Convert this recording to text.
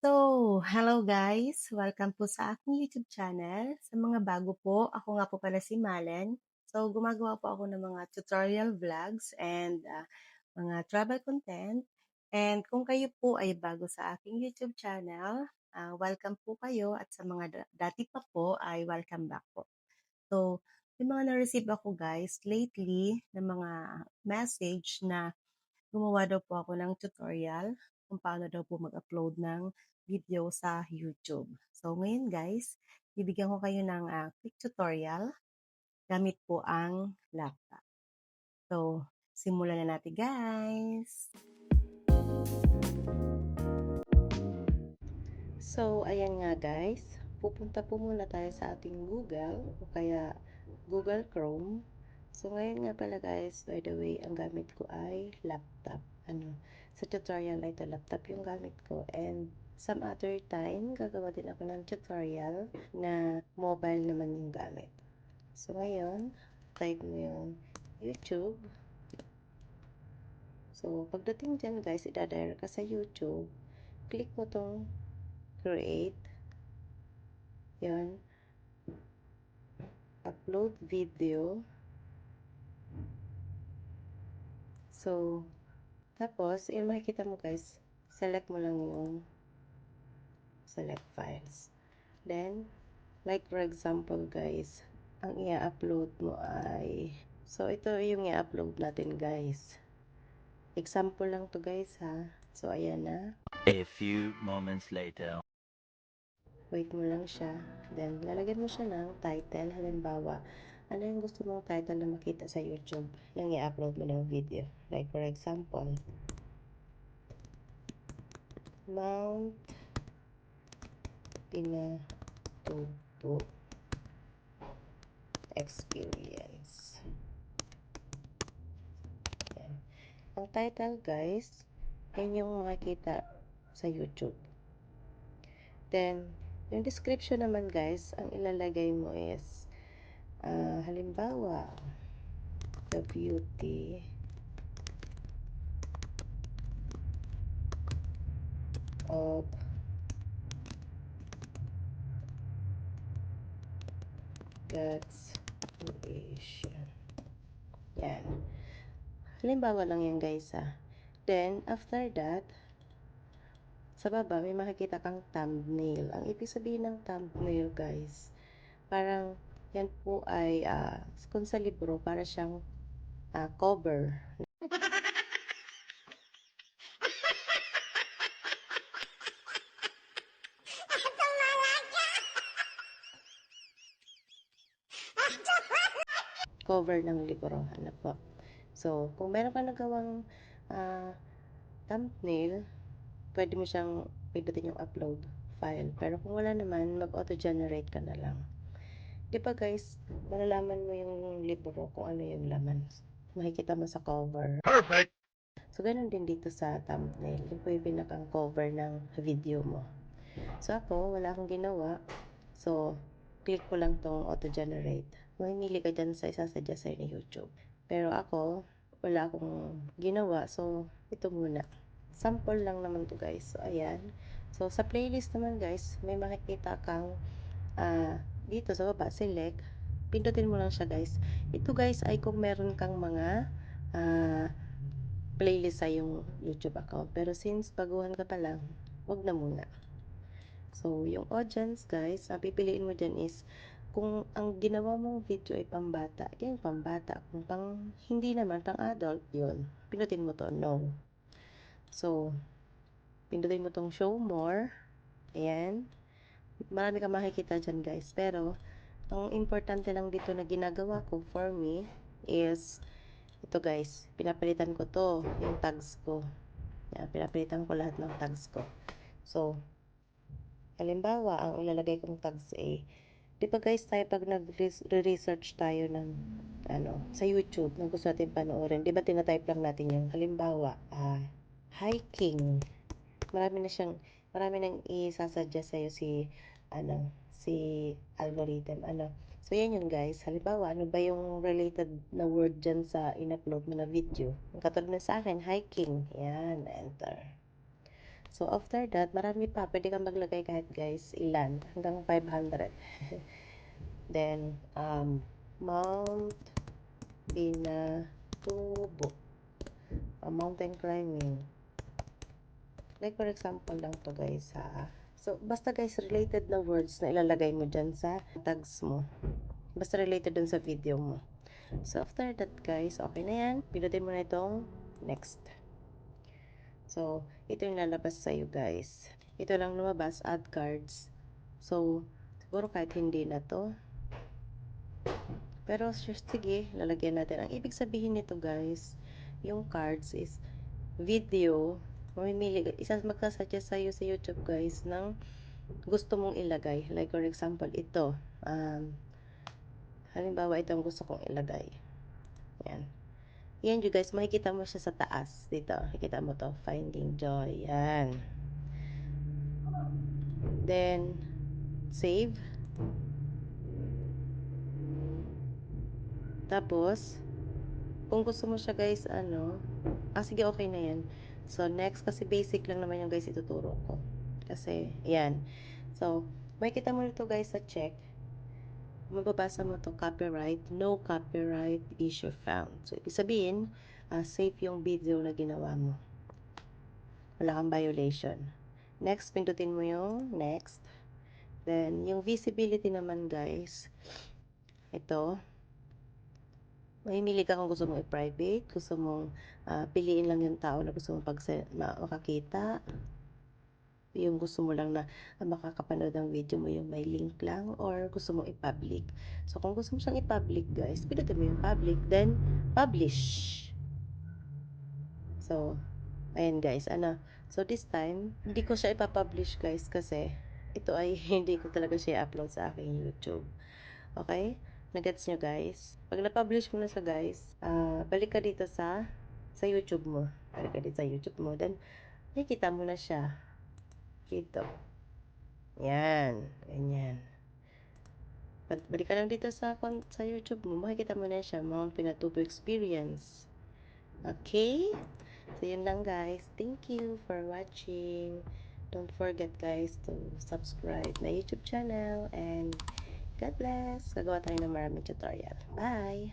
Hello guys! Welcome po sa aking YouTube channel. Sa mga bago po, ako nga po pala si Malen. Gumagawa po ako ng mga tutorial vlogs and mga travel content. And kung kayo po ay bago sa aking YouTube channel, welcome po kayo at sa mga dati pa po ay welcome back po. May mga na-receive ako guys lately ng mga message na gumawa daw po ako ng tutorial kung paano daw po mag-upload ng video sa YouTube. Ngayon guys, bibigyan ko kayo ng quick tutorial gamit po ang laptop. Simulan na natin guys! Ayan nga guys, pupunta po muna tayo sa ating Google o kaya Google Chrome. Ngayon nga pala guys, by the way, ang gamit ko ay laptop. Sa tutorial ay ito, laptop yung gamit ko. And some other time, gagawa din ako ng tutorial na mobile naman yung gamit. Ngayon, type mo yung YouTube. Pagdating dyan guys, ida-direct ka sa YouTube. Click mo tong create. Yan. Upload video. Tapos, yung makikita mo guys, select mo lang yung select files. Then, like for example guys, ang i-upload mo ay, ito yung i-upload natin guys. Example lang to guys ha. Ayan na. A few moments later. Wait mo lang siya. Then, lalagyan mo siya ng title. Halimbawa, ano yung gusto mong title na makita sa YouTube nang i-upload mo ng video. Like for example, Mount Pinatubo Experience. Yan. Ang title guys, yan yung makikita sa YouTube. Then, yung description naman guys, ang ilalagay mo is, halimbawa, the beauty of God's creation. Yan. Halimbawa lang yan guys ha. Then, after that, sa baba, may makikita kang thumbnail. Ang ibig sabihin ng thumbnail guys, parang yan po ay, kung sa libro, para siyang cover. Cover ng libro. Ano po. Kung meron ka nagawang thumbnail, pwede mo siyang pindutin yung upload file. Pero kung wala naman, mag-auto-generate ka na lang. Di ba guys, malalaman mo yung libro kung ano yung laman. Makikita mo sa cover. Perfect! Ganun din dito sa thumbnail. Yun po yung pinakang cover ng video mo. Ako, wala akong ginawa. Click ko lang tong auto-generate. Mamimili ka dyan sa isasuggest sa'yo ni YouTube. Pero ako, wala akong ginawa. Ito muna. Sample lang naman to guys. Ayan. Sa playlist naman guys, may makikita kang dito sa baba, select. Pindutin mo lang siya guys. Ito guys ay kung meron kang mga playlist sa yung YouTube account. Pero since baguhan ka pa lang, wag na muna. Yung audience guys, ang pipiliin mo dyan is kung ang ginawa mong video ay pambata, yan pambata. Kung hindi naman, pang adult, yun. Pindutin mo to, no. Pindutin mo tong show more. Ayan. Marami ka makikita dyan guys. Pero, ang importante lang dito na ginagawa ko for me is ito guys, pinapalitan ko to, yung tags ko. Yan, pinapalitan ko lahat ng tags ko. Halimbawa, ang ilalagay kong tags ay, di ba guys, tayo pag nag-research tayo ng, sa YouTube, na gusto natin panoorin, di ba tinatype lang natin yung, halimbawa, hiking. Marami nang isasuggest sa'yo si algorithm, yan yun guys. Halimbawa, ano ba yung related na word dyan sa in-upload mo na video? Katulad na sa akin, hiking. Yan, enter. So, after that, marami pa. Pwede kang maglagay kahit guys, ilan. Hanggang 500. Then, Mount Pinatubo. Mountain climbing. Like for example lang to guys ha. So, basta guys, related na words na ilalagay mo dyan sa tags mo. Basta related dun sa video mo. So, after that guys, okay na yan. Pinutin mo na itong next. So, ito yung lalabas sa'yo guys. Ito lang lumabas, add cards. So, siguro kahit hindi na to. Pero sige, lalagyan natin. Ang ibig sabihin nito guys, yung cards is video. Mamimili, magsasuggest sa'yo sa YouTube guys ng gusto mong ilagay. Like for example, ito. Halimbawa, ito ang gusto kong ilagay. Yan. Yan you guys, makikita mo siya sa taas. Dito, makikita mo to. Finding Joy. Yan. Then, save. Tapos, kung gusto mo siya guys, sige, okay na yan. So, next, kasi basic lang naman yung guys ituturo ko. Kasi, yan. So, makikita mo nito guys sa check. Mababasa mo to copyright, no copyright issue found. So, ibig sabihin, safe yung video na ginawa mo. Wala kang violation. Next, pindutin mo yung next. Then, yung visibility naman guys, ito, mamimili ka kung gusto mong i-private, gusto mong piliin lang yung tao na gusto mong makakita, yung gusto mo lang na makakapanood ng video mo yung may link lang, or gusto mong i-public. So, kung gusto mo siyang i-public guys, pindutin mo yung public, then publish. So, ayan guys, so this time, hindi ko siya ipapublish guys kasi ito ay hindi ko talaga siya upload sa aking YouTube. Okay? Nagets nyo guys? Pag na-publish mo na sa guys, balik ka dito sa YouTube mo. Balik ka dito sa YouTube mo. Then, nakikita mo na siya. Dito. Yan. Ganyan. Balik ka lang dito sa YouTube mo. Makikita mo na siya. Mount Pinatubo Experience. Okay? So, yun lang guys. Thank you for watching. Don't forget guys to subscribe my YouTube channel. And God bless. Gagawa tayo ng maraming tutorial. Bye!